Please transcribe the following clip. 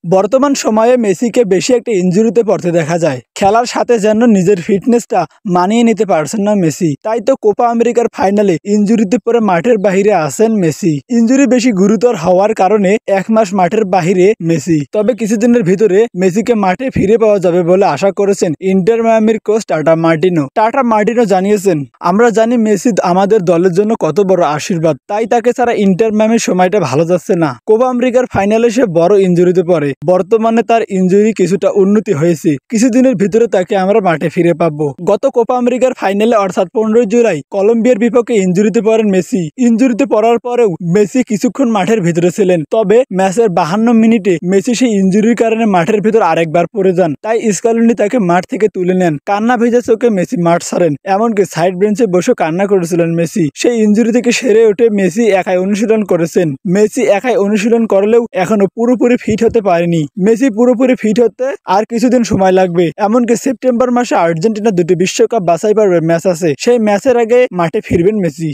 বর্তমান সময়ে মেসিকে বেশি একটা ইনজুরিতে পড়তে দেখা যায়। খেলার সাথে যেন নিজের ফিটনেসটা মানিয়ে নিতে পারছেন না মেসি। তাই তো কোপা আমেরিকার ফাইনালে ইনজুরিতে পড়ে মাঠের বাহিরে আছেন মেসি। ইনজুরি বেশি গুরুতর হওয়ার কারণে 1 মাস মাঠের বাহিরে মেসি। তবে কিছুদিনের ভিতরে মেসিকে মাঠে ফিরে পাওয়া যাবে বলে আশা করেছেন ইন্টার মায়ামির coach Tata Martino. Tata Martino জানিয়েছেন, আমরা জানি মেসি আমাদের দলের জন্য কত বড় আশীর্বাদ, তাই তাকে ছাড়া ইন্টার মায়ামির সময়টা ভালো যাচ্ছে না। কোপা আমেরিকার ফাইনালে সে বড় ইনজুরিতে পড়ে। বর্তমানে তার ইনজুরি কিছুটা উন্নতি হয়েছে। কিছুদিনের ভিতরে তাকে আমরা মাঠে ফিরে পাবো। গত কোপা আমেরিকার ফাইনালে অর্থাৎ 15 জুলাই কলম্বিয়ার বিপক্ষে ইনজুরিতে পড়েন মেসি। ইনজুরিতে পড়ার পরেও মেসি কিছুক্ষণ মাঠের ভিতরে ছিলেন। তবে ম্যাচের 52 মিনিটে মেসি সেই ইনজুরির কারণে মাঠের ভিতর আরেকবার পড়ে যান। তাই স্কালোনি তাকে মাঠ থেকে তুলে নেন। কান্না ভেজা চোখে মেসি মাঠ ছাড়েন। এমনকি সাইড বেঞ্চে বসে কান্না করেছিলেন মেসি। সেই ইনজুরি থেকে সেরে উঠে মেসি একাই অনুশীলন করেছেন। মেসি একাই অনুশীলন করলেও এখনো পুরোপুরি ফিট হতে পারেনি। মেসি পুরোপুরি ফিট হতে আর কিছুদিন সময় লাগবে। এমনকি সেপ্টেম্বর মাসে আর্জেন্টিনা 2টি বিশ্বকাপ বাছাই পর্বের ম্যাচ আছে। সেই ম্যাচের আগে মাঠে ফিরবেন মেসি।